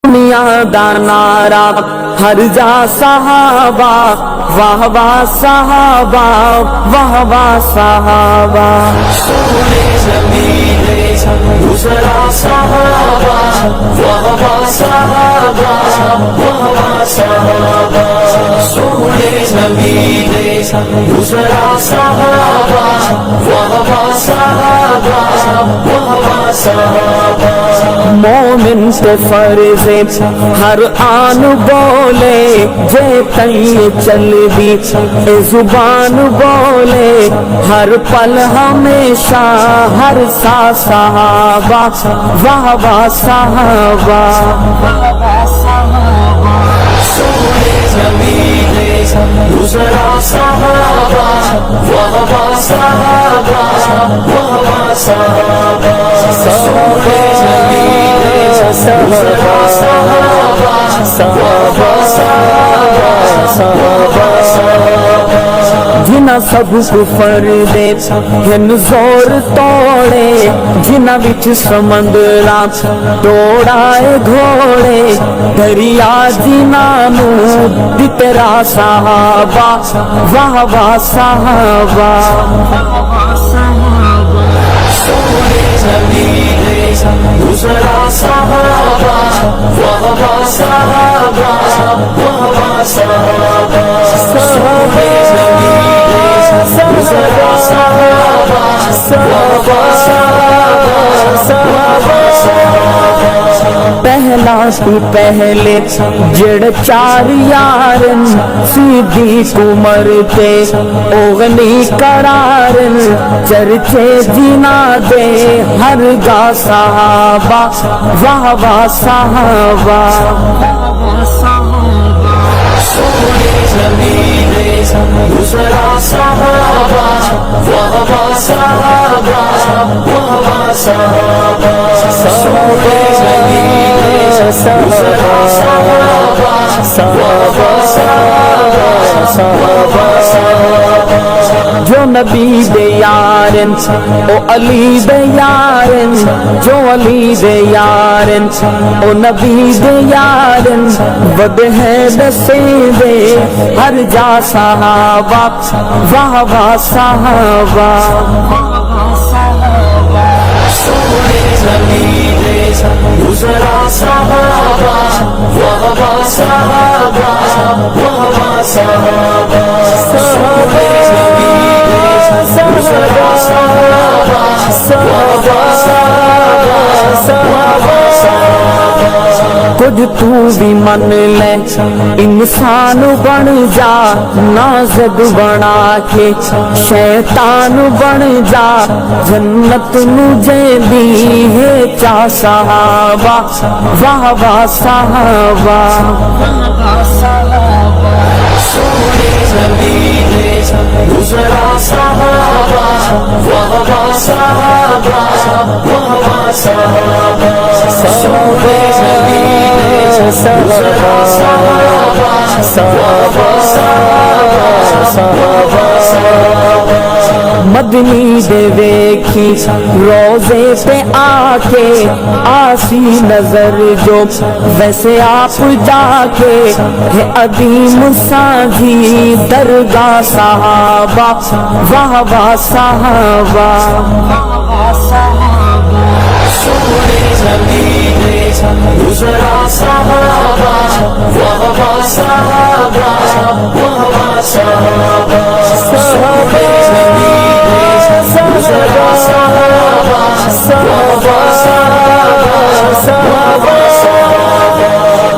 دنیا دا نعرہ ہر جا صحابہ، واہ واہ صحابہ، واہ واہ صحابہ، سونے زمین دوسرا صحابہ، واہ واہ صحابہ، واہ واہ صحابہ، سونے زمین دوسرا صحابہ، واہ واہ صحابہ، واہ واہ صحابہ، مومن سے فرض ہر آن بولے، جے تئیں چل دی اے زبان بولے، ہر پل ہمیشہ ہر سا صحابہ، واہ واہ صحابہ، سونے زمین دوسرا صحابہ، واہ واہ صحابہ، واہ واہ صحابہ، سونے زمین دوسرا صحابہ، واہ واہ صحابہ، جنہ سب کفر دے ہن زور توڑے، جنہ وچ سمندرا دوڑائے گھوڑے، دریا جنہ نو دترا صحابہ، واہ واہ صحابہ، سونے زمین دوسرا صحابہ، واہ واہ صحابہ، واہ واہ صحابہ، سونے زمین دوسرا صحابہ، واہ واہ صحابہ، پہلا تو پہلے جڑ چار یارن، صدیق عمر تے اوغنی قرارن، چرچے جنا دے ہر گا صحابہ، واہ واہ صحابہ، سونے زمین دوسرا صحابہ، واہ واہ صحابہ، واہ واہ صحابہ، سونے زمین دوسرا صحابہ، واہ واہ صحابہ، جو نبی دے یارن او علی دے یارن، جو علی دے یارن او نبی دے یارن، ود ہے دسے دے ہر جا صحابہ، واہ واہ صحابہ، سونے زمین دوسرا صحابہ، واہ واہ صحابہ، واہ واہ صحابہ، سونے زمین دوسرا صحابہ، واہ واہ صحابہ، کچھ تو بھی من لے انسان بن جا، نازد بنا کے شیطان بن جا، جنت نو جے دی ہے چا صحابہ، واہ واہ صحابہ، سونے زمین دوسرا صحابہ، واہ واہ صحابہ، واہ واہ صحابہ، سونے زمین دوسرا صحابہ، واہ واہ صحابہ، مدنی دے دیکھی روزے پہ آ کے، آسی نظر جو ویسے آپ جا کے، ہے عظیم ساجی درگاہ صحابہ، واہ واہ صحابہ، سونے زمین دوسرا صحابہ، واہ واہ صحابہ، واہ واہ صحابہ،